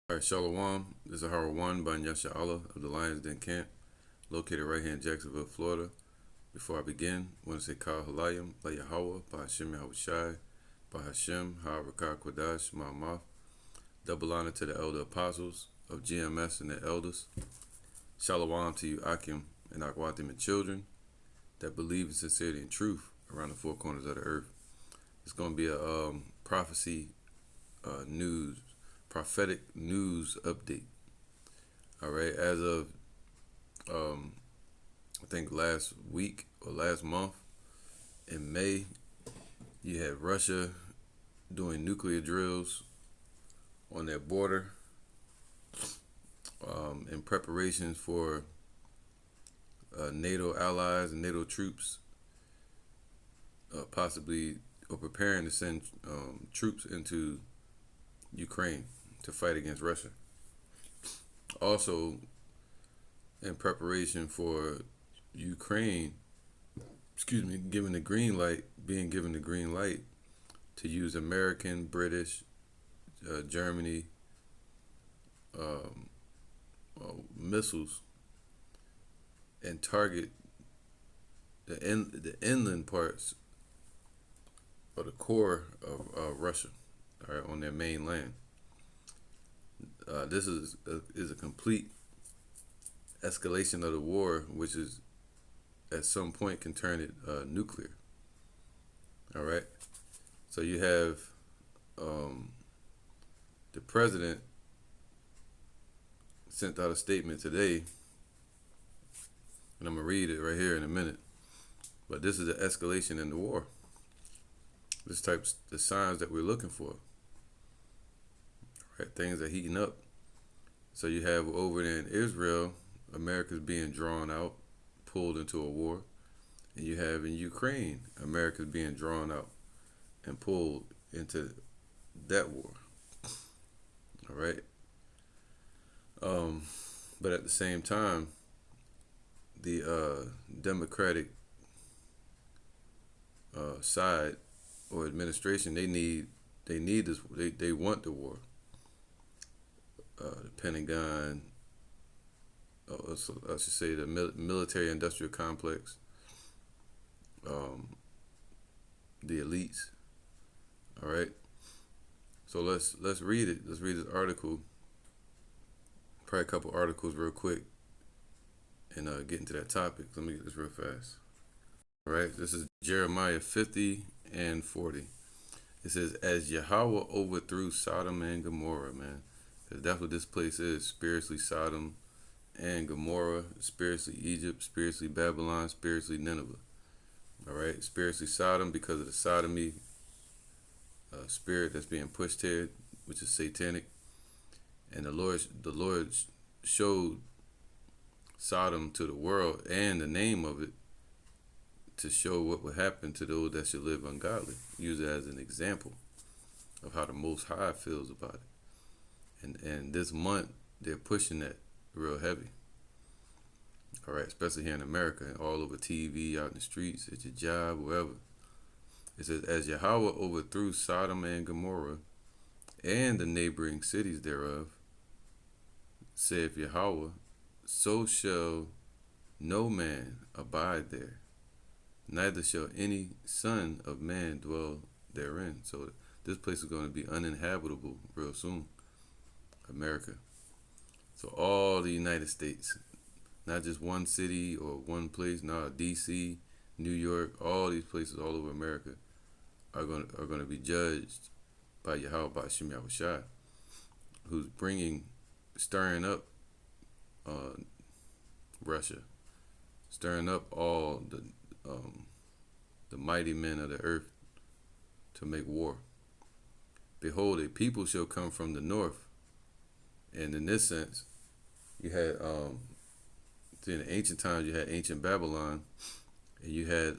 All right, Shalom. This is Howard One by Yasha Allah of the Lions Den Camp, located right here in Jacksonville, Florida. Before I begin, I want to say Kal Halayim, La Yahweh, by Hashem Yahushai, by Hashem, Ha'arakah Kodash, Ma'amaf. Double honor to the elder apostles of GMS and the elders. Shalom to you, Akim and Akwatim and children that believe in sincerity and truth around the four corners of the earth. It's going to be a prophecy news prophetic news update. All right, as of I think last week or last month in May, you had Russia doing nuclear drills on their border in preparations for NATO allies and NATO troops, possibly or preparing to send troops into Ukraine to fight against Russia. Also, in preparation for Ukraine, being given the green light to use American, British, Germany missiles and target the inland parts or the core of Russia, all right, on their main land. This is a complete escalation of the war, which is at some point can turn it nuclear. All right. So you have the president sent out a statement today, and I'm gonna read it right here in a minute. But this is the escalation in the war. This type's the signs that we're looking for. Right, things are heating up. So you have over there in Israel, America's being drawn out, pulled into a war. And you have in Ukraine, America's being drawn out and pulled into that war. All right. But at the same time, the Democratic side or administration, they need this. They want the war. The Pentagon, I should say the military-industrial complex, the elites. All right. So let's read it. Let's read this article. Probably a couple articles real quick, and get into that topic. Let me get this real fast. All right. This is Jeremiah 50 and 40. It says, "As Yahweh overthrew Sodom and Gomorrah, man." Because that's what this place is, spiritually Sodom and Gomorrah, spiritually Egypt, spiritually Babylon, spiritually Nineveh. All right, spiritually Sodom because of the sodomy spirit that's being pushed here, which is satanic. And the Lord showed Sodom to the world and the name of it to show what would happen to those that should live ungodly. Use it as an example of how the Most High feels about it. And this month, they're pushing that real heavy. All right, especially here in America, and all over TV, out in the streets, at your job, wherever. It says, "As Yahweh overthrew Sodom and Gomorrah and the neighboring cities thereof, saith Yahweh, so shall no man abide there, neither shall any son of man dwell therein." So this place is going to be uninhabitable real soon. America. So all the United States, not just one city or one place. No, DC, New York, all these places all over America are going to be judged by Yahweh, by Hashem Yahushai, who's stirring up Russia, stirring up all the mighty men of the earth to make war. Behold, a people shall come from the north. And in this sense, you had in the ancient times, you had ancient Babylon, and you had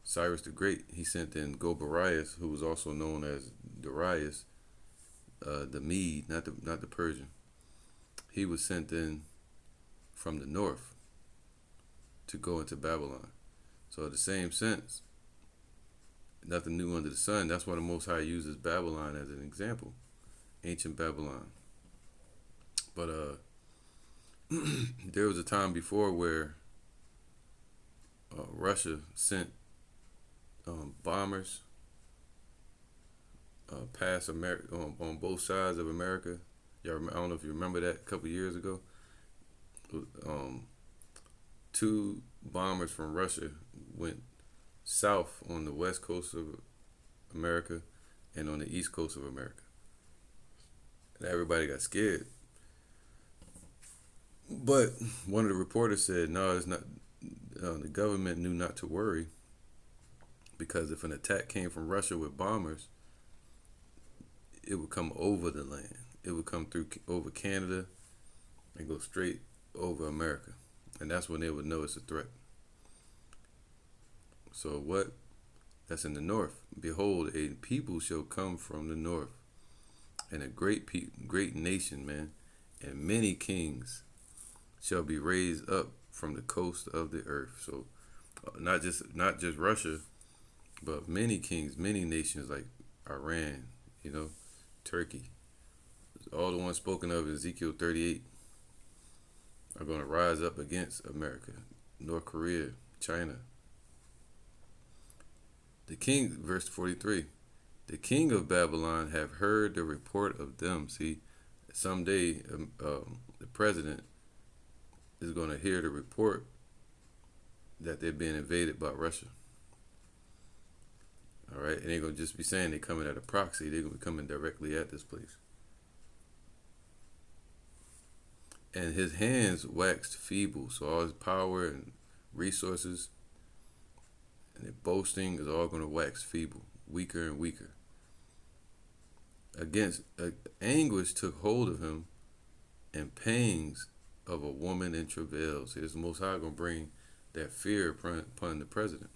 Cyrus the Great. He sent in Gobarias, who was also known as Darius, the Mede, not the Persian. He was sent in from the north to go into Babylon. So in the same sense, nothing new under the sun. That's why the Most High uses Babylon as an example. ancient Babylon. But there was a time before where Russia sent bombers past America on both sides of America. I don't know if you remember that a couple years ago. Um, Two bombers from Russia went south on the west coast of America and on the east coast of America. And everybody got scared. But one of the reporters said, no, it's not. The government knew not to worry because if an attack came from Russia with bombers, it would come over the land. It would come through over Canada and go straight over America. And that's when they would know it's a threat. So what? That's in the north. Behold, a people shall come from the north, and a great nation, man, and many kings shall be raised up from the coast of the earth. So not just Russia, but many kings, many nations like Iran, Turkey, all the ones spoken of in Ezekiel 38 are going to rise up against America, North Korea, China. The king, verse 43, the king of Babylon have heard the report of them. See, someday the president is going to hear the report that they're being invaded by Russia. All right, and they're going to just be saying they're coming at a proxy. They're going to be coming directly at this place. And his hands waxed feeble, so all his power and resources and their boasting is all going to wax feeble, weaker and weaker. Against anguish took hold of him, and pangs of a woman in travail. See, the Most High going to bring that fear upon the president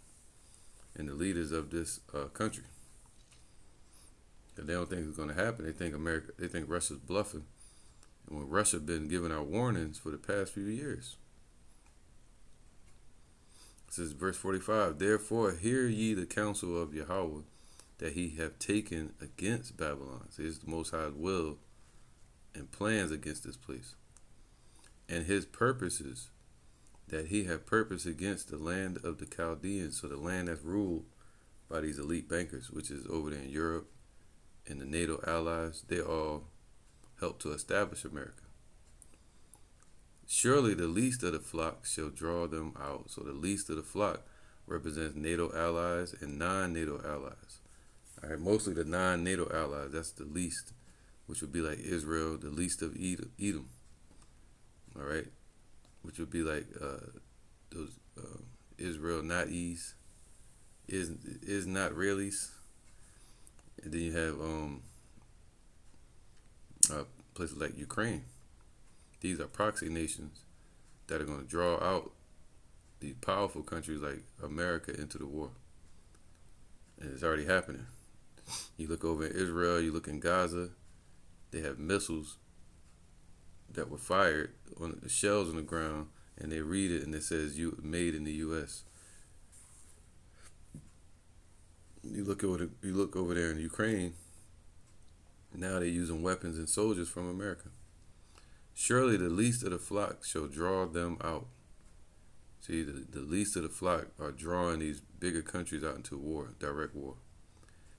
and the leaders of this country. They don't think it's going to happen. They think Russia's bluffing. And when Russia been giving out warnings for the past few years. It says verse 45, therefore hear ye the counsel of Yahweh that he have taken against Babylon. See, it's the Most High's will and plans against this place. And his purposes that he have purpose against the land of the Chaldeans. So the land that's ruled by these elite bankers, which is over there in Europe and the NATO allies, they all help to establish America. Surely the least of the flock shall draw them out. So the least of the flock represents NATO allies and non-NATO allies. All right, mostly the non-NATO allies, that's the least, which would be like Israel, the least of Edom. All right, which would be like those Israel not East, is not reallys. And then you have places like Ukraine. These are proxy nations that are going to draw out these powerful countries like America into the war. And it's already happening. You look over in Israel, you look in Gaza, they have missiles that were fired on the shells on the ground, and they read it and it says made in the U.S. You look over there in Ukraine, now they're using weapons and soldiers from America. Surely the least of the flock shall draw them out. See, the least of the flock are drawing these bigger countries out into war, direct war.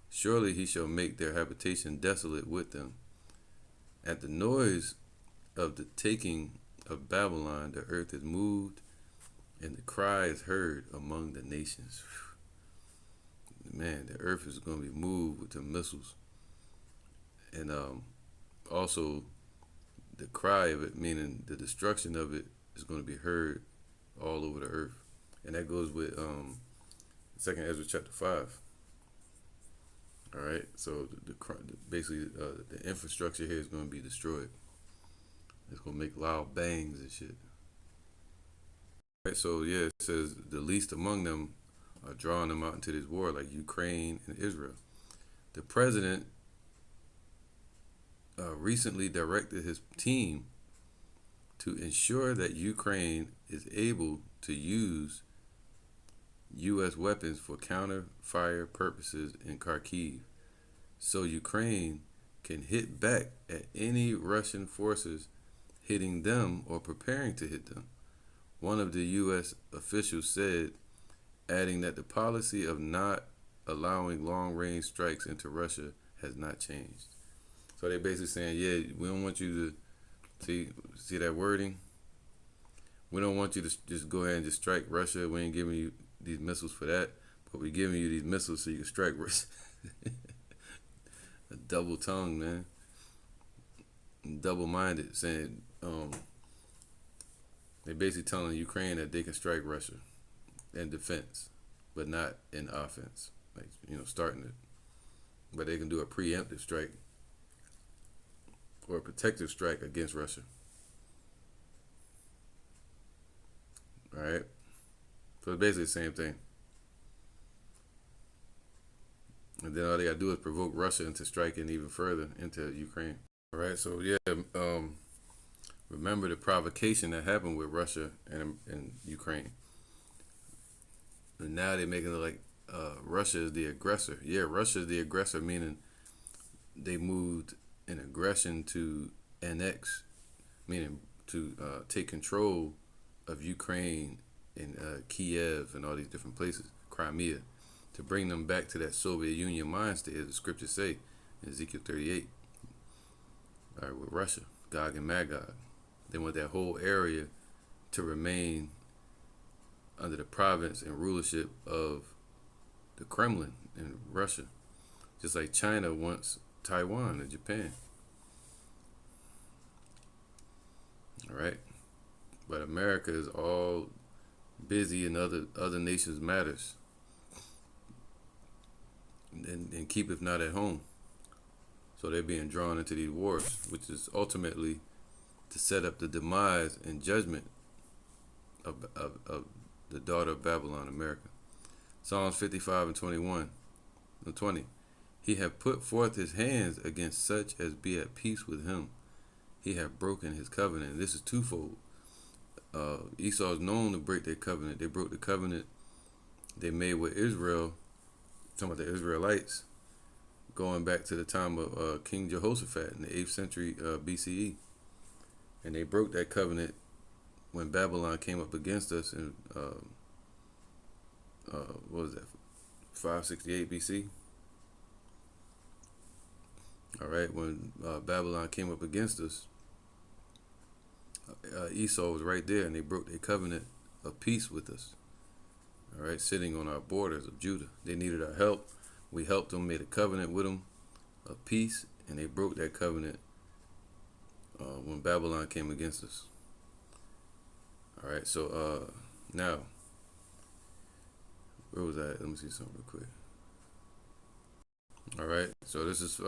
Surely he shall make their habitation desolate with them. At the noise of the taking of Babylon, the earth is moved, and the cry is heard among the nations. Man, the earth is going to be moved with the missiles. And also, the cry of it, meaning the destruction of it, is going to be heard all over the earth. And that goes with 2 Ezra chapter 5. All right, so basically the infrastructure here is going to be destroyed. It's going to make loud bangs and shit. All right, so yeah, it says the least among them are drawing them out into this war, like Ukraine and Israel. The president recently directed his team to ensure that Ukraine is able to use U.S. weapons for counter-fire purposes in Kharkiv, so Ukraine can hit back at any Russian forces hitting them or preparing to hit them. One of the U.S. officials said, adding that the policy of not allowing long range strikes into Russia has not changed. So they're basically saying, yeah, we don't want you to see that wording. We don't want you to just go ahead and just strike Russia. We ain't giving you these missiles for that, but we're giving you these missiles so you can strike Russia. A double tongue, man. Double minded, saying they're basically telling Ukraine that they can strike Russia in defense, but not in offense. Like, starting it. But they can do a preemptive strike or a protective strike against Russia. All right. So it's basically the same thing. And then all they got to do is provoke Russia into striking even further into Ukraine. All right. So, yeah, remember the provocation that happened with Russia and Ukraine. And now they're making it like Russia is the aggressor. Yeah, Russia is the aggressor, meaning they moved an aggression to annex, meaning to take control of Ukraine and Kiev and all these different places, Crimea, to bring them back to that Soviet Union mind state, as the scriptures say in Ezekiel 38. All right, with Russia, Gog and Magog. They want that whole area to remain under the province and rulership of the Kremlin in Russia, just like China wants Taiwan and Japan. All right, but America is all busy in other nations' matters, and keepeth not at home. So they're being drawn into these wars, which is ultimately to set up the demise and judgment of the daughter of Babylon, America. Psalms 55 and 21 and 20. He hath put forth his hands against such as be at peace with him. He hath broken his covenant. This is twofold. Esau is known to break their covenant. They broke the covenant they made with Israel, talking about the Israelites, going back to the time of King Jehoshaphat in the 8th century BCE. And they broke that covenant when Babylon came up against us in, what was that, 568 BC? All right, when Babylon came up against us, Esau was right there, and they broke their covenant of peace with us. All right, sitting on our borders of Judah. They needed our help. We helped them, made a covenant with them of peace, and they broke that covenant when Babylon came against us. All right, so now, where was that? Let me see something real quick. All right, so this is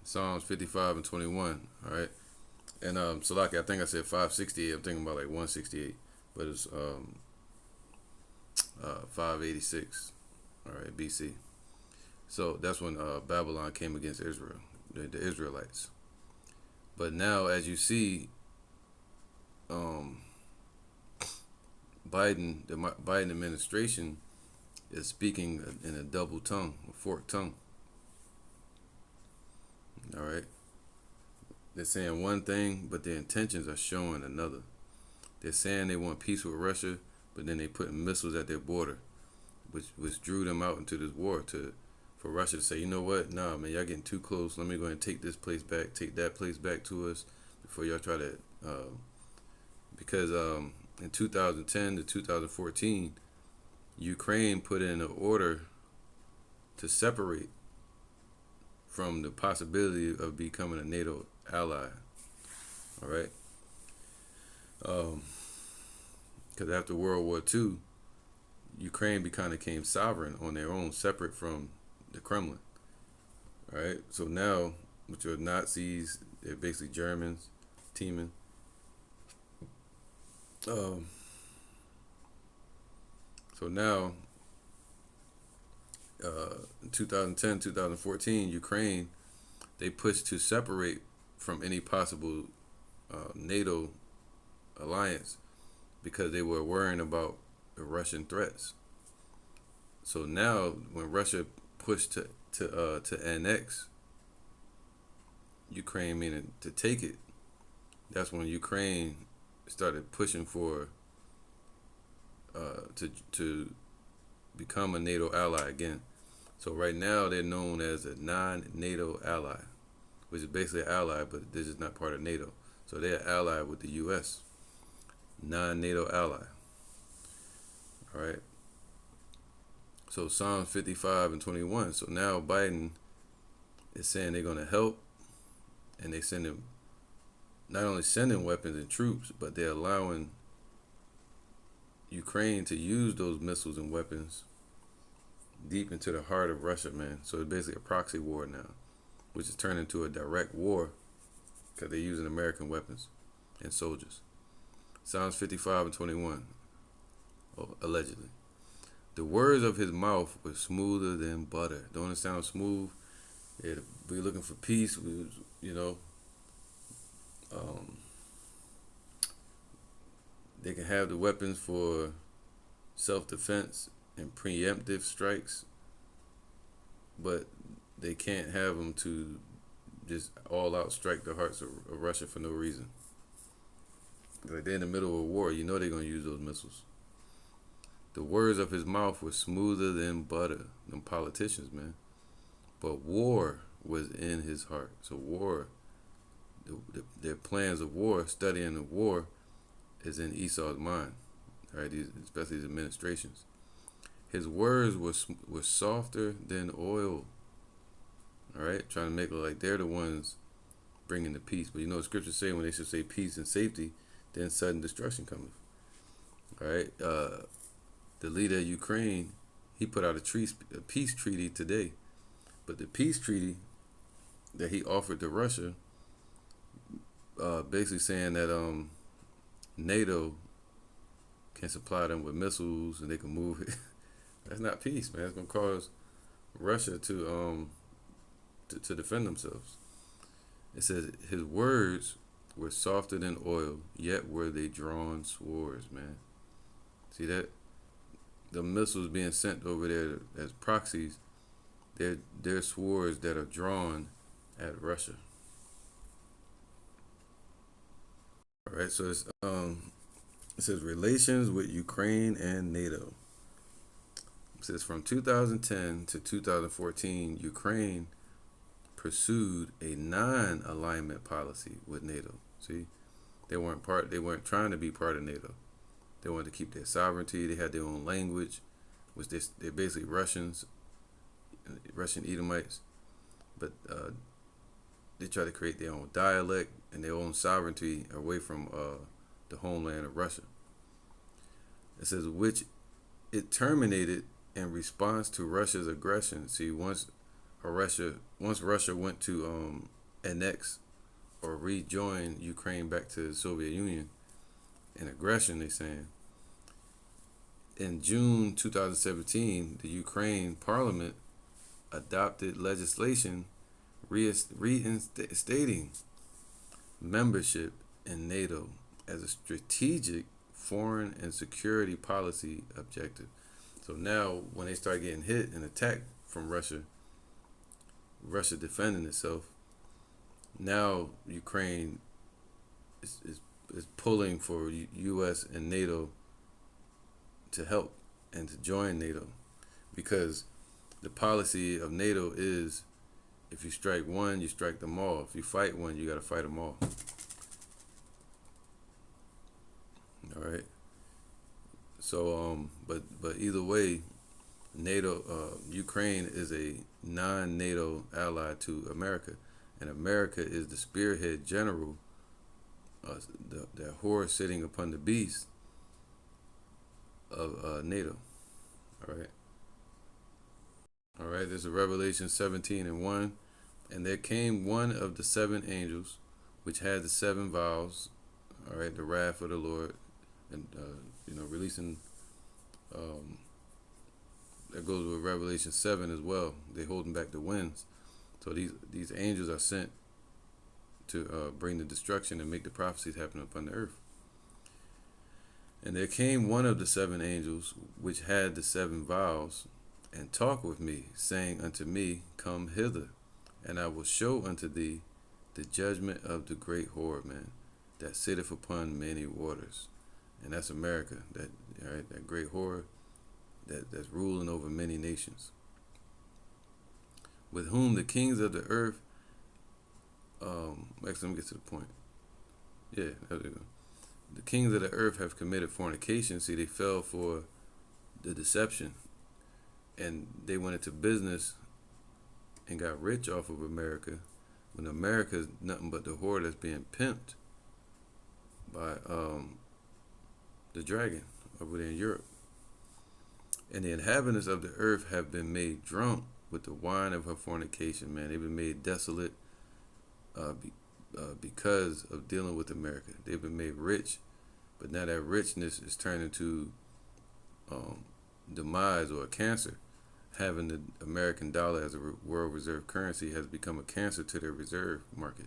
Psalms 55 and 21. All right, and Salaki, I think I said 568. I'm thinking about like 168, but it's 586. All right, BC. So that's when Babylon came against Israel, the Israelites. But now, as you see, Biden, the Biden administration is speaking in a double tongue, a forked tongue. All right. They're saying one thing, but their intentions are showing another. They're saying they want peace with Russia, but then they put missiles at their border, which drew them out into this war for Russia to say, you know what, nah, man, y'all getting too close. Let me go ahead and take this place back, take that place back to us before y'all try to, because in 2010 to 2014, Ukraine put in an order to separate from the possibility of becoming a NATO ally. All right. Because after World War II, Ukraine became sovereign on their own, separate from the Kremlin. All right. So now, with your Nazis, they're basically Germans teaming. So now, in 2010, 2014, Ukraine, they pushed to separate from any possible NATO alliance because they were worrying about the Russian threats. So now, when Russia pushed to annex Ukraine meaning to take it. That's when Ukraine started pushing for to become a NATO ally again. So right now they're known as a non-NATO ally, which is basically an ally, but they're just not part of NATO. So they're allied with the U.S. Non-NATO ally. All right. So Psalms 55 and 21. So now Biden is saying they're going to help, and they send them not only sending weapons and troops, but they're allowing Ukraine to use those missiles and weapons deep into the heart of Russia, man. So it's basically a proxy war now, which is turned into a direct war because they're using American weapons and soldiers. Psalms 55 and 21, allegedly. The words of his mouth were smoother than butter. Don't it sound smooth? Yeah, we're looking for peace. They can have the weapons for self-defense and preemptive strikes, but they can't have them to just all-out strike the hearts of Russia for no reason. Like they're in the middle of a war, you know they're going to use those missiles. The words of his mouth were smoother than butter. Them politicians, man. But war was in his heart. So war, their plans of war, studying the war, is in Esau's mind. All right, especially his administrations. His words were softer than oil. All right, trying to make it like they're the ones bringing the peace. But you know what scriptures say, when they should say peace and safety, then sudden destruction cometh. All right, the leader of Ukraine, he put out a peace treaty today. But the peace treaty that he offered to Russia, basically saying that NATO can supply them with missiles and they can move it. That's not peace, man. It's gonna cause Russia to defend themselves. It says his words were softer than oil, yet were they drawn swords, man. See that? The missiles being sent over there as proxies, they're swords that are drawn at Russia. All right, so it says relations with Ukraine and NATO. It says from 2010 to 2014, Ukraine pursued a non-alignment policy with NATO. See, they weren't trying to be part of NATO. They wanted to keep their sovereignty. They had their own language, which they're basically Russian Edomites, but they try to create their own dialect and their own sovereignty away from the homeland of Russia. It says which it terminated in response to Russia's aggression. See, once Russia went to annex or rejoin Ukraine back to the Soviet Union, in aggression, they saying. In June 2017, the Ukraine parliament adopted legislation reinstating membership in NATO as a strategic foreign and security policy objective. So now, when they start getting hit and attacked from Russia defending itself, now Ukraine is pulling for U.S. and NATO to help and to join NATO, because the policy of NATO is if you strike one, you strike them all. If you fight one, you got to fight them all. All right. So, but either way, Ukraine is a non-NATO ally to America, and America is the spearhead general, the horse sitting upon the beast of NATO. All right. All right. There's a Revelation 17 and 1, and there came one of the seven angels, which had the seven vials. All right, the wrath of the Lord, and releasing. That goes with Revelation 7 as well. They holding back the winds. So these angels are sent to bring the destruction and make the prophecies happen upon the earth. And there came one of the seven angels, which had the seven vials, and talked with me, saying unto me, Come hither, and I will show unto thee the judgment of the great whore, man, that sitteth upon many waters. And that's America, that, all right, that great whore that's ruling over many nations. With whom the kings of the earth, actually, let me get to the point. Yeah, there we go. The kings of the earth have committed fornication. See, they fell for the deception, and they went into business and got rich off of America, when America is nothing but the whore that's being pimped by the dragon over there in Europe. And the inhabitants of the earth have been made drunk with the wine of her fornication, man. They've been made desolate because of dealing with America. They've been made rich, but now that richness is turned into demise or a cancer. Having the American dollar as a world reserve currency has become a cancer to their reserve market.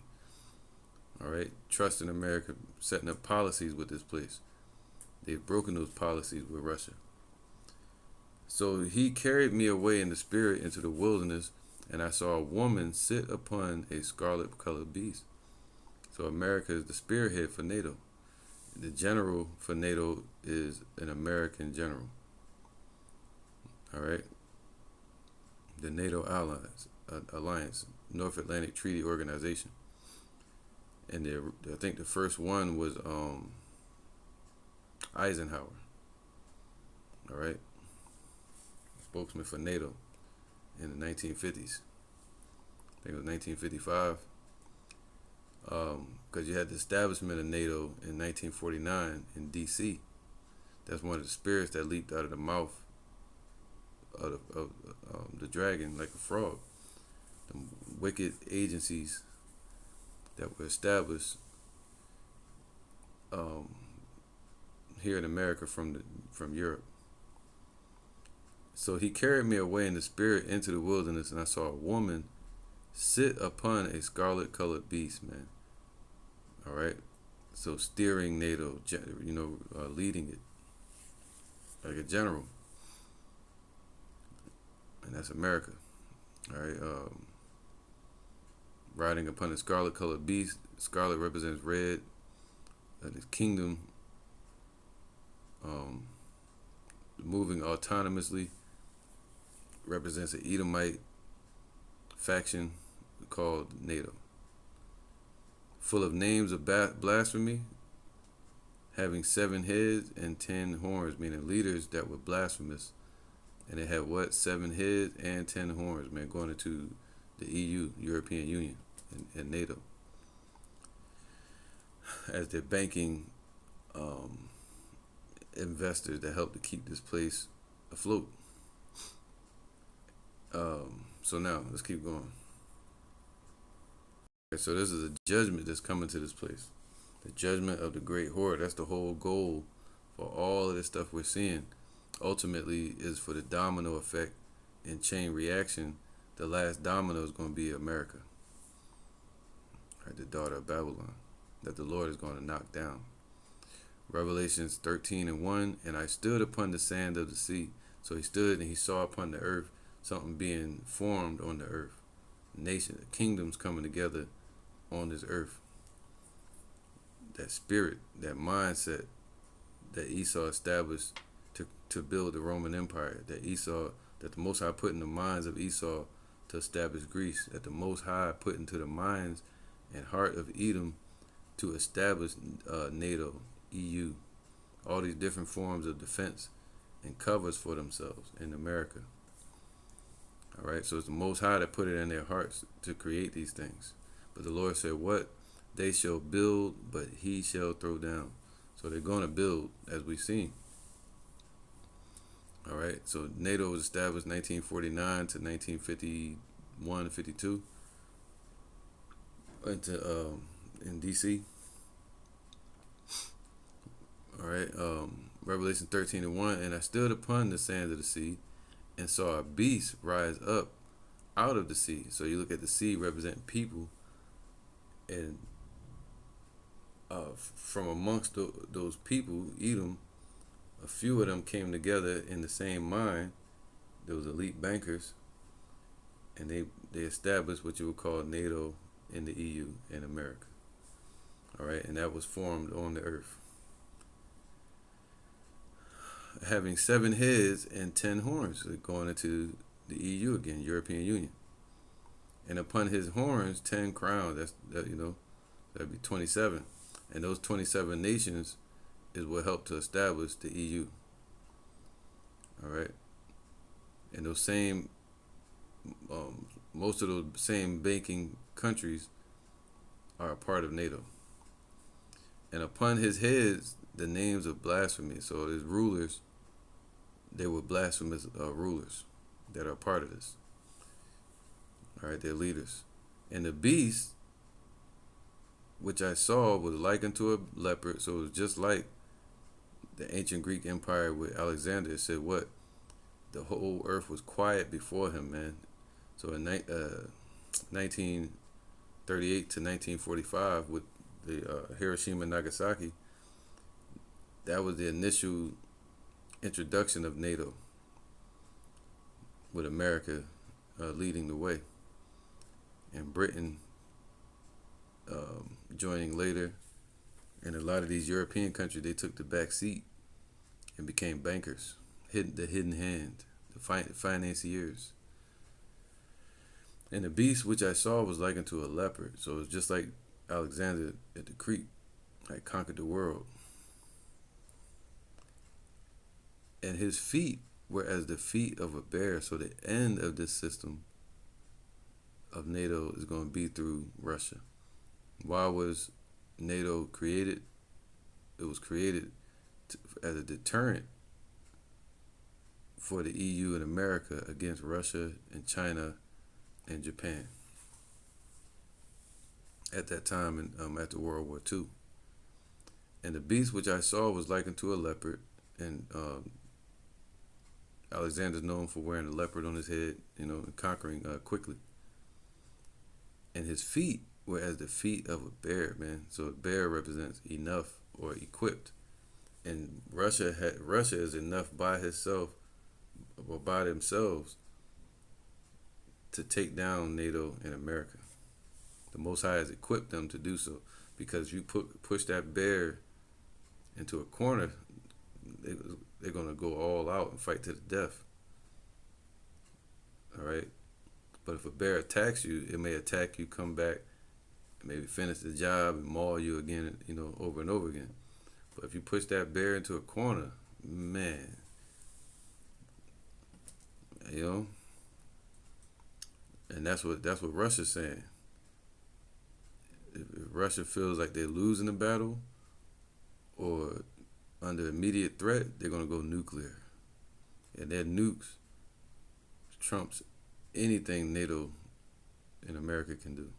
All right, trust in America, setting up policies with this place. They've broken those policies with Russia. So he carried me away in the spirit into the wilderness, and I saw a woman sit upon a scarlet-colored beast. So America is the spearhead for NATO. The general for NATO is an American general. All right. The NATO Alliance, North Atlantic Treaty Organization. And I think the first one was Eisenhower. All right. Spokesman for NATO in the 1950s. I think it was 1955. Because you had the establishment of NATO in 1949 in D.C. That's one of the spirits that leaped out of the mouth of the dragon like a frog. The wicked agencies that were established here in America from Europe. So he carried me away in the spirit into the wilderness, and I saw a woman sit upon a scarlet-colored beast, man. All right, so steering NATO, leading it like a general, and that's America. All right, riding upon a scarlet-colored beast. Scarlet represents red. His kingdom, moving autonomously, represents an Edomite faction called NATO. Full of names of blasphemy, having 7 heads and 10 horns, meaning leaders that were blasphemous. And they had what? 7 heads and 10 horns, man, going into the EU, European Union, and NATO, as they're banking investors that help to keep this place afloat. So now, let's keep going. Okay, so this is a judgment that's coming to this place. The judgment of the great whore. That's the whole goal for all of this stuff we're seeing. Ultimately is for the domino effect and chain reaction. The last domino is going to be America. Right, the daughter of Babylon, that the Lord is going to knock down. Revelations 13:1, and I stood upon the sand of the sea. So he stood and he saw upon the earth something being formed on the earth. Nation, kingdoms coming together on this earth. That spirit, that mindset that Esau established to build the Roman Empire, that the Most High put in the minds of Esau to establish Greece, that the Most High put into the minds and heart of Edom to establish NATO, EU, all these different forms of defense and covers for themselves in America. All right, so it's the Most High that put it in their hearts to create these things. But the Lord said, what? They shall build, but he shall throw down. So they're going to build, as we've seen. All right, so NATO was established 1949 to 1951, 52 in D.C. All right, Revelation 13:1, and I stood upon the sands of the sea and saw a beast rise up out of the sea. So you look at the sea representing people, and from amongst those people, Edom, a few of them came together in the same mind. There was elite bankers, and they established what you would call NATO in the EU in America. All right, and that was formed on the earth, having 7 heads and 10 horns, going into the EU again, European Union. And upon his horns 10 crowns. That'd be 27, and those 27 nations is what helped to establish the EU. All right, and those same, most of those same banking countries are a part of NATO. And upon his heads the names of blasphemy. So his rulers, they were blasphemous rulers that are part of this. All right, they're leaders. And the beast, which I saw, was likened to a leopard. So it was just like the ancient Greek Empire with Alexander. It said what? The whole earth was quiet before him, man. So in 1938 to 1945, with the Hiroshima and Nagasaki, that was the initial introduction of NATO, with America leading the way, and Britain joining later. And a lot of these European countries, they took the back seat and became bankers, the hidden hand, the financiers. And the beast which I saw was likened to a leopard. So it's just like Alexander at the Creek, like conquered the world. And his feet were as the feet of a bear. So the end of this system of NATO is going to be through Russia. Why was NATO created? It was created as a deterrent for the EU and America against Russia and China and Japan at that time, and after World War II. And the beast which I saw was likened to a leopard, and Alexander's known for wearing a leopard on his head, and conquering quickly. And his feet were as the feet of a bear, man. So a bear represents enough or equipped, and Russia is enough by itself or by themselves to take down NATO and America. The Most High has equipped them to do so, because you push that bear into a corner, they're going to go all out and fight to the death. All right? But if a bear attacks you, it may attack you, come back, and maybe finish the job and maul you again, over and over again. But if you push that bear into a corner, man, and that's what Russia's saying. If Russia feels like they're losing the battle or under immediate threat, they're going to go nuclear. And their nukes trumps anything NATO and America can do.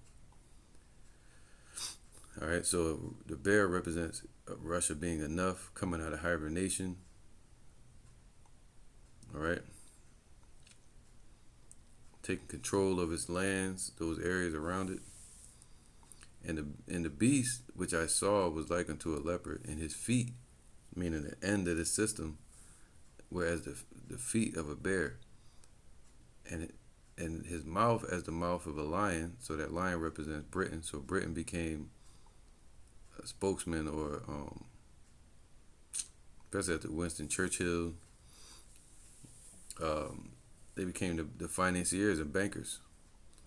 All right, so the bear represents Russia being enough, coming out of hibernation. All right. Taking control of its lands, those areas around it. And the beast which I saw was like unto a leopard, and his feet, meaning the end of the system, were as the feet of a bear, and his mouth as the mouth of a lion. So that lion represents Britain. So Britain became a spokesman, or especially after Winston Churchill, they became the financiers and bankers.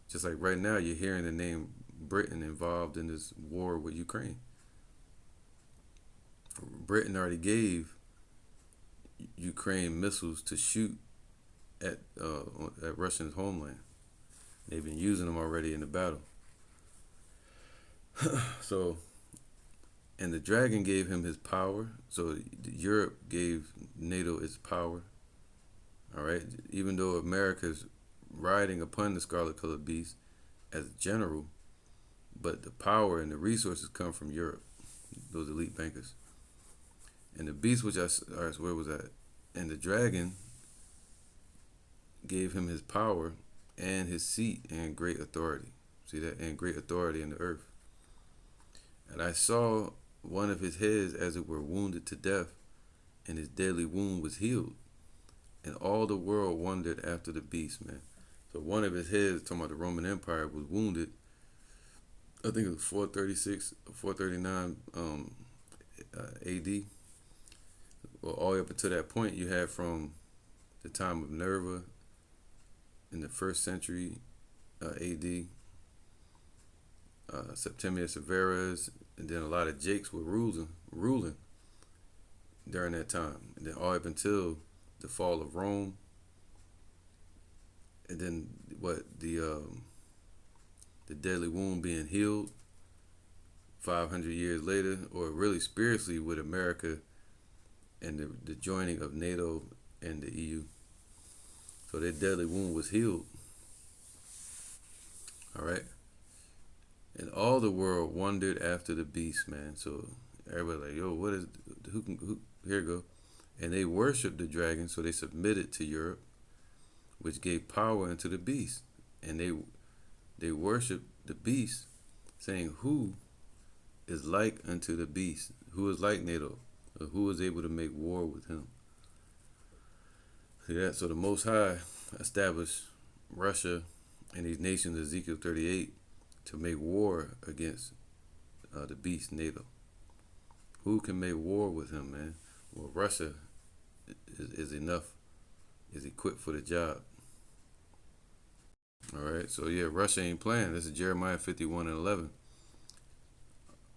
Just like right now, you're hearing the name Britain involved in this war with Ukraine. Britain already gave Ukraine missiles to shoot at Russia's homeland. They've been using them already in the battle. So, and the dragon gave him his power. So Europe gave NATO its power. All right, even though America's riding upon the scarlet-colored beast as a general, but the power and the resources come from Europe, those elite bankers. And the beast, where was that? And the dragon gave him his power and his seat and great authority. See that? And great authority in the earth. And I saw one of his heads as it were wounded to death, and his deadly wound was healed. And all the world wondered after the beast, man. So one of his heads, talking about the Roman Empire, was wounded, I think it was 436, 439 AD. Well, all the way up until that point, you had from the time of Nerva in the first century AD, Septimius Severus, and then a lot of Jakes were ruling during that time, and then all up until the fall of Rome, and then the deadly wound being healed 500 years later, or really spiritually with America and the joining of NATO and the EU. So that deadly wound was healed. All right. And all the world wondered after the beast, man. So everybody like, yo, what is, who here you go. And they worshiped the dragon, so they submitted to Europe, which gave power unto the beast. And they worshiped the beast, saying, who is like unto the beast? Who is like NATO? Or who is able to make war with him? See that? So the Most High established Russia and these nations, Ezekiel 38, to make war against the beast NATO. Who can make war with him, man? Well, Russia is enough, is equipped for the job. All right, so yeah, Russia ain't playing. This is Jeremiah 51:11.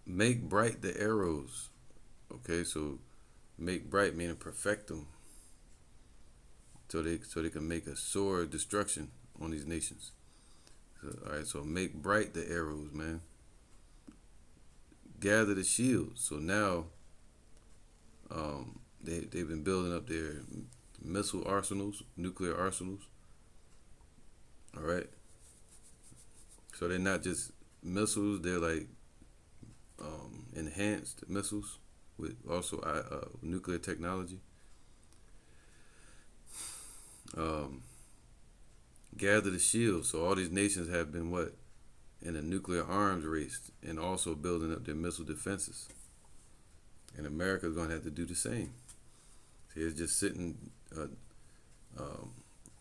Make bright the arrows. Okay, so make bright meaning perfect them, so they can make a sore destruction on these nations. So, all right, so make bright the arrows, man. Gather the shields. So now, they've been building up their missile arsenals, nuclear arsenals. All right. So they're not just missiles; they're like enhanced missiles with also nuclear technology. Gather the shields. So all these nations have been what? In a nuclear arms race, and also building up their missile defenses. And America's going to have to do the same. See, it's just sitting,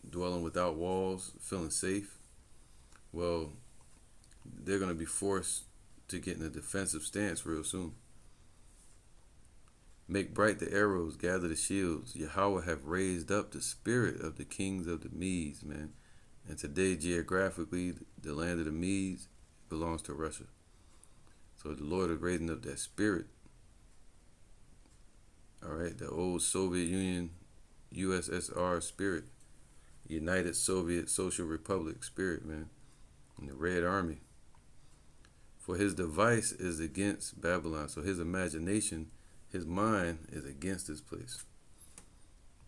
dwelling without walls, feeling safe. Well, they're going to be forced to get in a defensive stance real soon. Make bright the arrows, gather the shields. Yahweh have raised up the spirit of the kings of the Medes, man. And today, geographically, the land of the Medes belongs to Russia. So the Lord is raising up that spirit. All right, the old Soviet Union, USSR spirit, United Soviet Social Republic spirit, man, and the Red Army. For his device is against Babylon. So his imagination, his mind is against this place.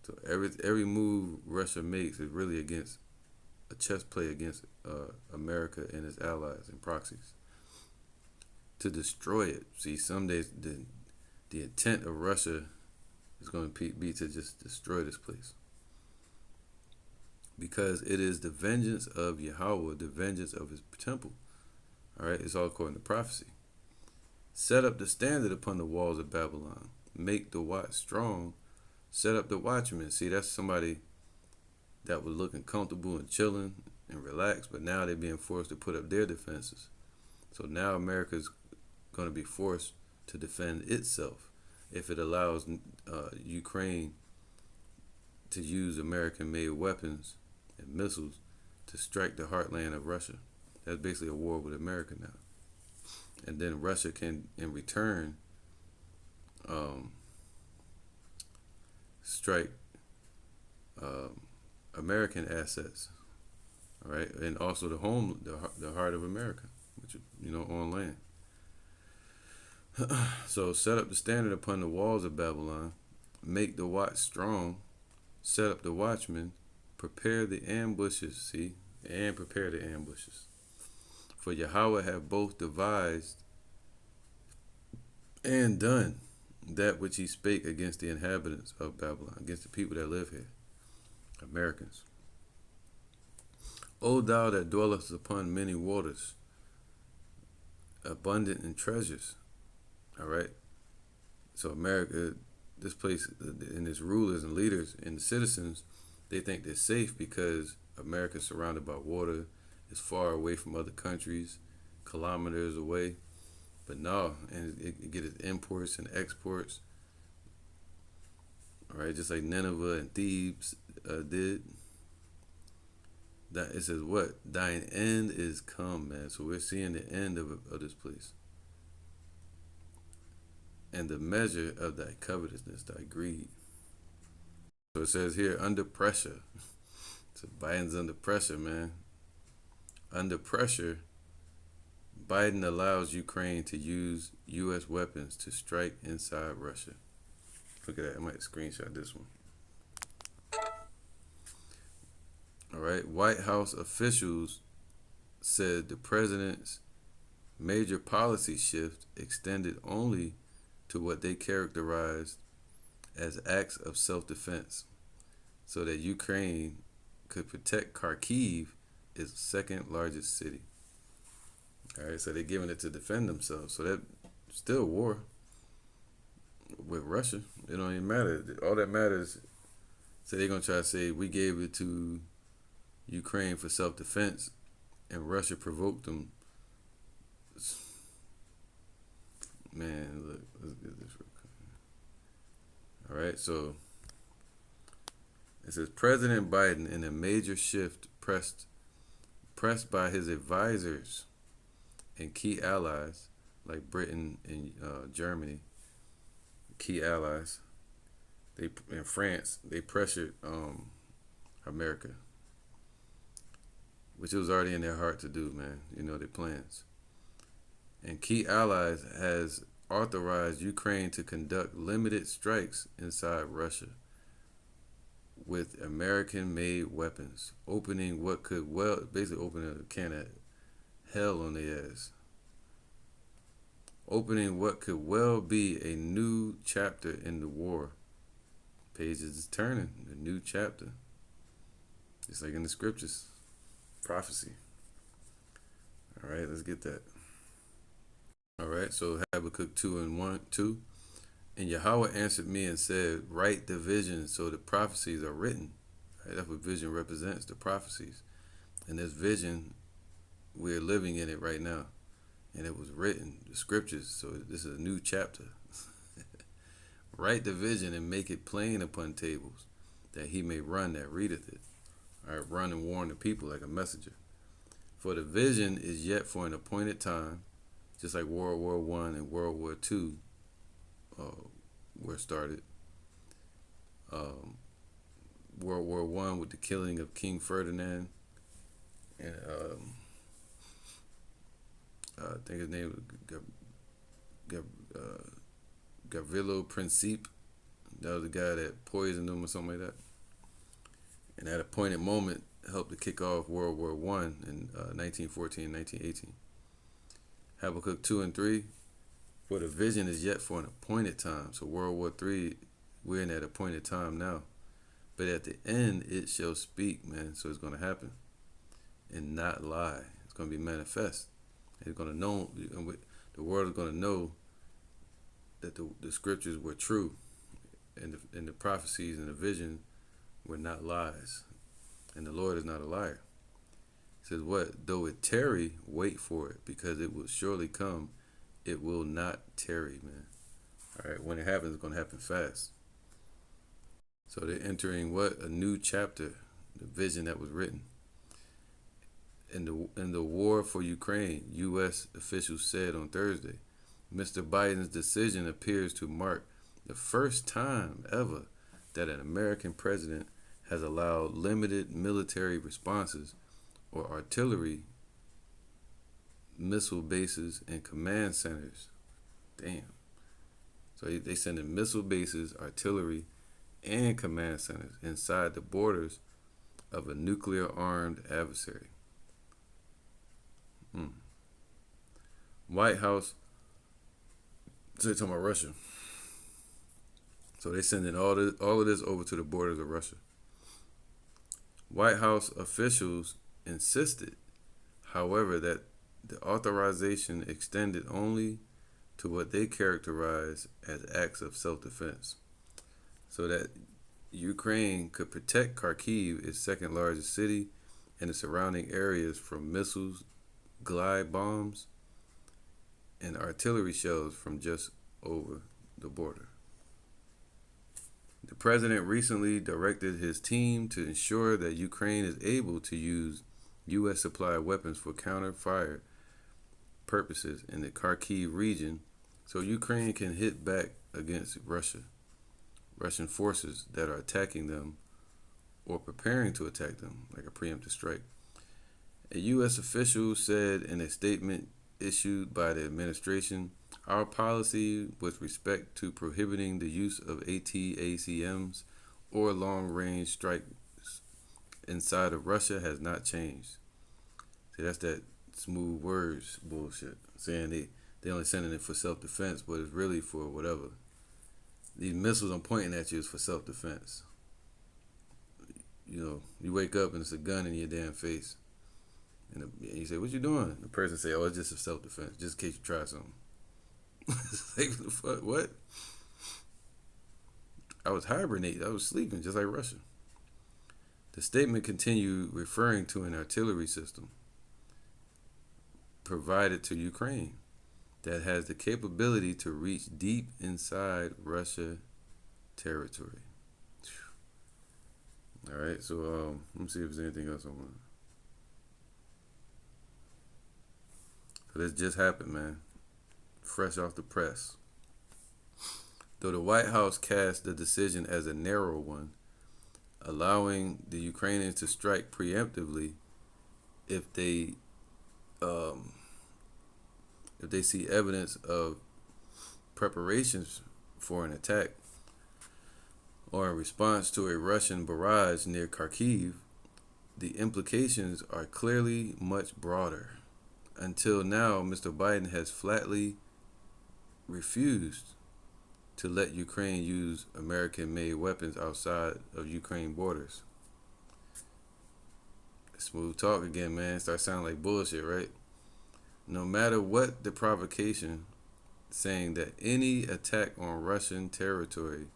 So every move Russia makes is really against a chess play against America and its allies and proxies to destroy it. See, some days the intent of Russia is going to be to just destroy this place, because it is the vengeance of Yahweh, the vengeance of his temple. All right, it's all according to prophecy. Set up the standard upon the walls of Babylon. Make the watch strong. Set up the watchmen. See, that's somebody that was looking comfortable and chilling and relaxed, but now they're being forced to put up their defenses. So now America's going to be forced to defend itself if it allows Ukraine to use American-made weapons and missiles to strike the heartland of Russia. That's basically a war with America now. And then Russia can, in return, strike American assets, all right, and also the heart of America, which on land. So set up the standard upon the walls of Babylon, make the watch strong, set up the watchmen, prepare the ambushes, and prepare the ambushes. For Yahweh have both devised and done that which he spake against the inhabitants of Babylon, against the people that live here, Americans. O thou that dwellest upon many waters, abundant in treasures. All right. So America, this place, and its rulers and leaders and the citizens, they think they're safe because America's surrounded by water, is far away from other countries, kilometers away. But no, and it get its imports and exports. All right, just like Nineveh and Thebes did. That it says what? Thine end is come, man. So we're seeing the end of this place. And the measure of thy covetousness, thy greed. So it says here, under pressure. So Biden's under pressure, man. Under pressure, Biden allows Ukraine to use U.S. weapons to strike inside Russia. Look at that. I might screenshot this one. All right. White House officials said the president's major policy shift extended only to what they characterized as acts of self-defense, so that Ukraine could protect Kharkiv, its second largest city. All right, so they're giving it to defend themselves. So that's still war with Russia. It don't even matter. All that matters. So they're gonna try to say we gave it to Ukraine for self-defense, and Russia provoked them. Man, look, let's get this real quick. All right, so it says President Biden, in a major shift, pressed by his advisors and key allies like Britain and Germany, key allies. They in France, they pressured America, which it was already in their heart to do, man. You know their plans. And key allies has authorized Ukraine to conduct limited strikes inside Russia with American-made weapons, opening what could basically open a can of hell on their ass. Opening what could well be a new chapter in the war. Pages is turning, a new chapter. Just like in the scriptures, prophecy. All right, let's get that. All right, so Habakkuk 2:1-2. And Yahweh answered me and said, write the vision so the prophecies are written. Right? That's what vision represents, the prophecies. And this vision, we're living in it right now. And it was written, the scriptures, so this is a new chapter. Write the vision and make it plain upon tables, that he may run that readeth it. All right, run and warn the people like a messenger. For the vision is yet for an appointed time, just like World War I and World War II were started. World War I with the killing of King Ferdinand, and I think his name was Gavrilo Princip. That was the guy that poisoned him or something like that. And that appointed moment helped to kick off World War I in 1914 and 1918. Habakkuk 2:3, for the vision is yet for an appointed time. So World War III, we're in that appointed time now. But at the end, it shall speak, man. So it's going to happen and not lie. It's going to be manifest. It's going to know, the world is going to know that the scriptures were true, and the prophecies and the vision were not lies. And the Lord is not a liar. It says what? Though it tarry, wait for it, because it will surely come. It will not tarry, man. All right, when it happens, it's going to happen fast. So they're entering what? A new chapter, the vision that was written. In the war for Ukraine, U.S. officials said on Thursday, Mr. Biden's decision appears to mark the first time ever that an American president has allowed limited military responses or artillery, missile bases, and command centers. Damn. So they sending missile bases, artillery, and command centers inside the borders of a nuclear-armed adversary. White House, so they're talking about Russia. So they're sending all of this over to the borders of Russia. White House officials insisted, however, that the authorization extended only to what they characterize as acts of self-defense, so that Ukraine could protect Kharkiv, its second largest city, and the surrounding areas from missiles, glide bombs, and artillery shells from just over the border. The president recently directed his team to ensure that Ukraine is able to use U.S. supplied weapons for counter fire purposes in the Kharkiv region so Ukraine can hit back against Russian forces that are attacking them or preparing to attack them, like a preemptive strike. A U.S. official said in a statement issued by the administration, our policy with respect to prohibiting the use of ATACMs or long-range strikes inside of Russia has not changed. See, that's that smooth words bullshit, saying they only sending it for self-defense, but it's really for whatever. These missiles I'm pointing at you is for self-defense. You know, you wake up and it's a gun in your damn face. And you say, what you doing? The person say, oh, it's just a self-defense, just in case you try something. Like, the fuck, what? I was hibernating. I was sleeping, just like Russia. The statement continued referring to an artillery system provided to Ukraine that has the capability to reach deep inside Russia territory. All right, so let me see if there's anything else I want. So this just happened, man. Fresh off the press. Though the White House cast the decision as a narrow one, allowing the Ukrainians to strike preemptively if they see evidence of preparations for an attack or in response to a Russian barrage near Kharkiv, the implications are clearly much broader. Until now, Mr. Biden has flatly refused to let Ukraine use American-made weapons outside of Ukraine borders. Smooth talk again, man. Start sounding like bullshit, right? No matter what the provocation, saying that any attack on Russian territory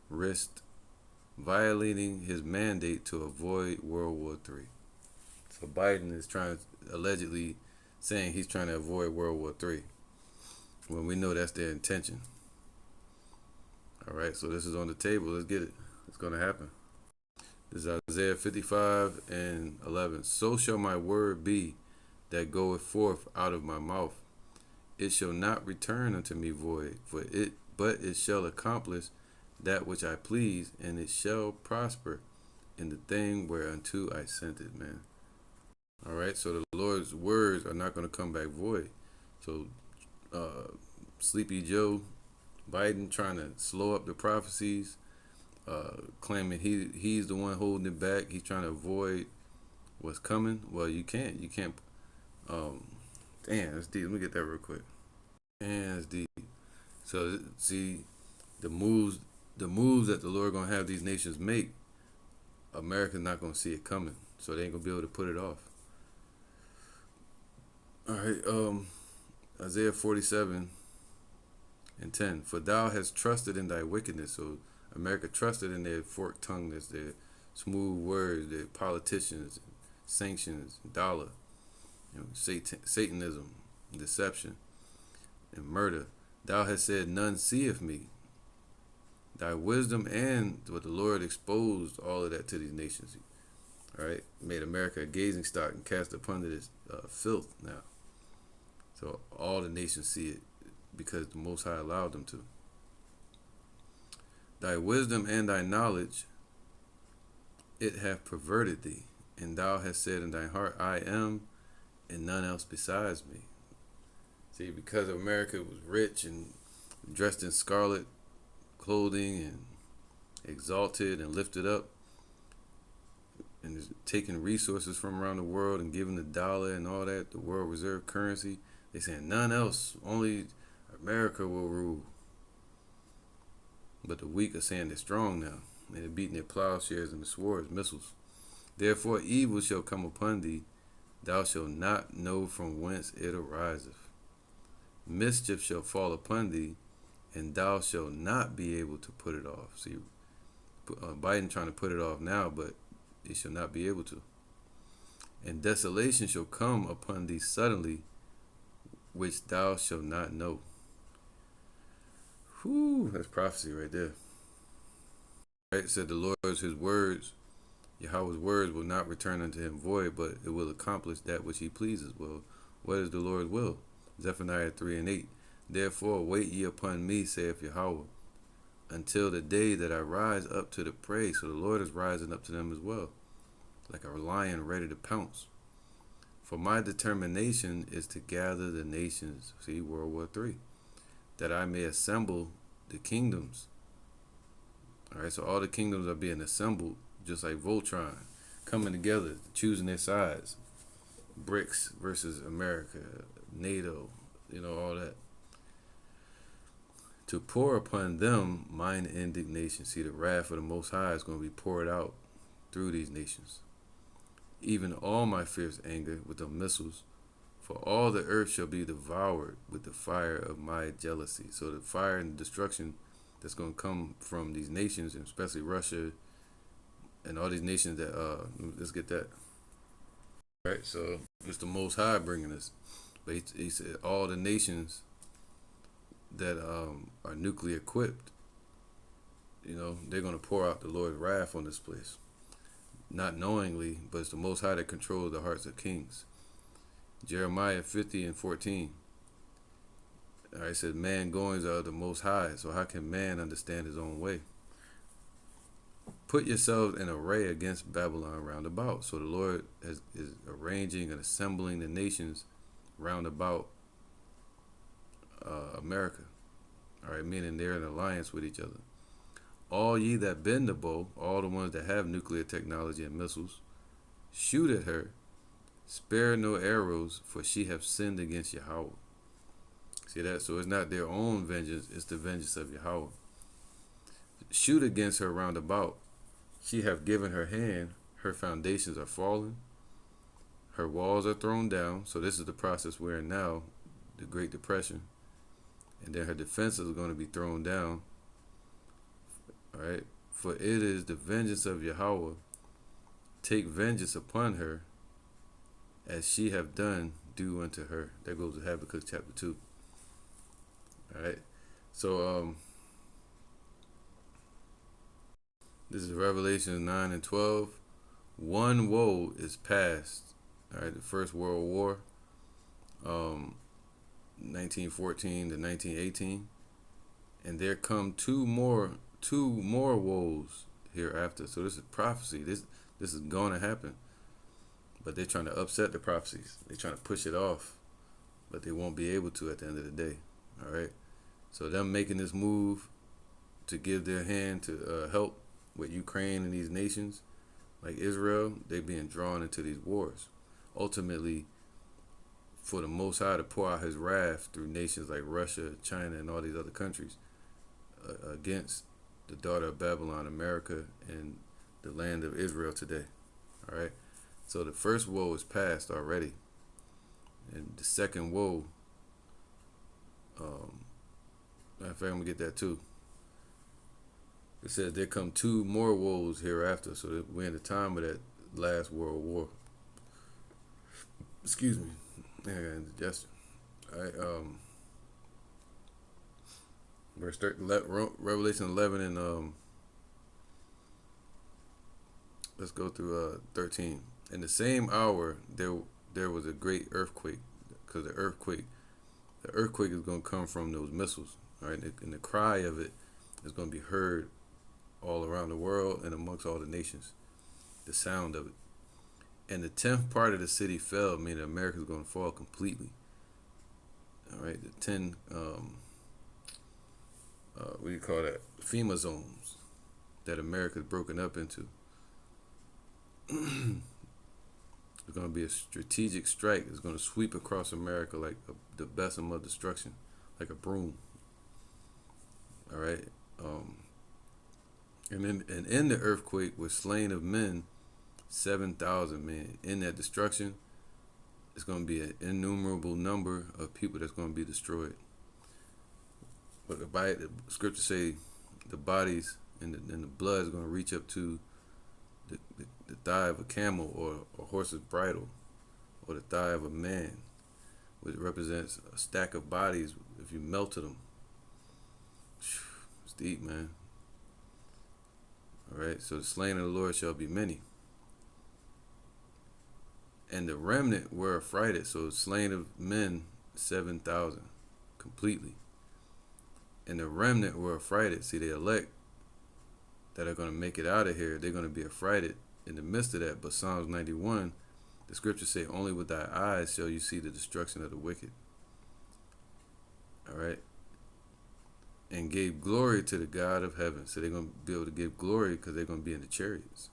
risked violating his mandate to avoid World War III. So Biden is allegedly saying he's trying to avoid World War III, when we know that's their intention. All right, so this is on the table. Let's get it. It's going to happen. This is Isaiah 55:11. So shall my word be that goeth forth out of my mouth. It shall not return unto me void, but it shall accomplish that which I please, and it shall prosper in the thing whereunto I sent it, man. All right, so the Lord's words are not going to come back void. So Sleepy Joe Biden trying to slow up the prophecies, claiming he's the one holding it back. He's trying to avoid what's coming. Well, you can't. Damn, that's deep. Let me get that real quick. Damn, that's deep. So see, the moves that the Lord gonna have these nations make, America's not gonna see it coming. So they ain't gonna be able to put it off. All right, Isaiah 47:10. For thou hast trusted in thy wickedness. So America trusted in their forked tongueness, their smooth words, their politicians, sanctions, dollar, Satanism, deception, and murder. Thou hast said, none seeth me. Thy wisdom and what the Lord exposed all of that to these nations. All right, made America a gazing stock and cast upon this filth now. So all the nations see it because the Most High allowed them to. Thy wisdom and thy knowledge, it hath perverted thee, and thou hast said in thy heart, I am, and none else besides me. See, because America was rich and dressed in scarlet clothing and exalted and lifted up, and is taking resources from around the world and giving the dollar and all that, the world reserve currency, they saying none else, only America will rule. But the weak are saying they're strong now, and they're beating their plowshares and the swords, missiles. Therefore evil shall come upon thee, thou shalt not know from whence it ariseth. Mischief shall fall upon thee, and thou shalt not be able to put it off. See, Biden trying to put it off now, but he shall not be able to. And desolation shall come upon thee suddenly, which thou shalt not know. Whew, that's prophecy right there. Right? It said the Lord's his words, Yahweh's words will not return unto him void, but it will accomplish that which he pleases. Well, what is the Lord's will? Zephaniah 3:8. Therefore wait ye upon me, saith Yahweh, until the day that I rise up to the prey. So the Lord is rising up to them as well, like a lion ready to pounce. For my determination is to gather the nations, see World War III, that I may assemble the kingdoms. All right, so all the kingdoms are being assembled, just like Voltron, coming together, choosing their sides. BRICS versus America, NATO, all that. To pour upon them mine indignation. See, the wrath of the Most High is going to be poured out through these nations. Even all my fierce anger with the missiles, for all the earth shall be devoured with the fire of my jealousy. So the fire and destruction that's going to come from these nations, and especially Russia and all these nations that, let's get that. Right, so it's the Most High bringing us. But he said all the nations that are nuclear equipped, they're going to pour out the Lord's wrath on this place. Not knowingly, but it's the Most High that controls the hearts of kings. Jeremiah 50:14. All right, it says, man goings are the Most High, so how can man understand his own way? Put yourselves in array against Babylon round about. So the Lord is arranging and assembling the nations round about America. All right, meaning they're in alliance with each other. All ye that bend the bow, all the ones that have nuclear technology and missiles, shoot at her, spare no arrows, for she hath sinned against Yahweh. See that? So it's not their own vengeance, it's the vengeance of Yahweh. Shoot against her round about. She hath given her hand, her foundations are fallen, her walls are thrown down. So this is the process we're in now, the Great Depression. And then her defenses are going to be thrown down. All right. For it is the vengeance of Yahweh. Take vengeance upon her, as she have done, do unto her. That goes to Habakkuk chapter 2. All right. So this is Revelation 9:12. One woe is past. All right. The First World War, 1914 to 1918, and there come two more woes hereafter. So this is prophecy. This is going to happen, but they're trying to upset the prophecies. They're trying to push it off, but they won't be able to at the end of the day. All right. So them making this move to give their hand to help with Ukraine and these nations like Israel, they being drawn into these wars. Ultimately, for the Most High to pour out his wrath through nations like Russia, China, and all these other countries against the daughter of Babylon, America, and the land of Israel today. All right. So the first woe is past already, and the second woe, matter of fact, I'm gonna get that too. It says there come two more woes hereafter. So we're in the time of that last World War. Excuse me. I got indigestion. All right. We're starting Revelation 11 and let's go through 13. In the same hour, there was a great earthquake, because the earthquake is going to come from those missiles. All right, and the cry of it is going to be heard all around the world and amongst all the nations. The sound of it. And the 10th part of the city fell, meaning America is going to fall completely. All right, the 10, what do you call that? FEMA zones that America is broken up into. It's going to be a strategic strike. It's going to sweep across America like the besom of destruction, like a broom. All right. And in the earthquake was slain of men 7,000 men. In that destruction, it's going to be an innumerable number of people that's going to be destroyed. But the scriptures say the bodies and the blood is going to reach up to the thigh of a camel or a horse's bridle or the thigh of a man. which represents a stack of bodies if you melted them. It's deep, man. All right, so the slain of the Lord shall be many. And the remnant were affrighted. So slain of men, 7,000 completely. And the remnant were affrighted. See, the elect that are going to make it out of here, they're going to be affrighted in the midst of that. But Psalms 91, the scriptures say, only with thy eyes shall you see the destruction of the wicked. All right. And gave glory to the God of heaven. So they're going to be able to give glory because they're going to be in the chariots.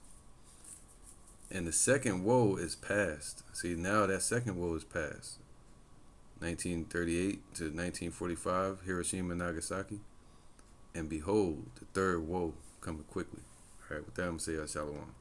And the second woe is past. See, now that second woe is past. 1938 to 1945, Hiroshima and Nagasaki. And behold, the third woe coming quickly. All right, with that, I'm going to say Shalom.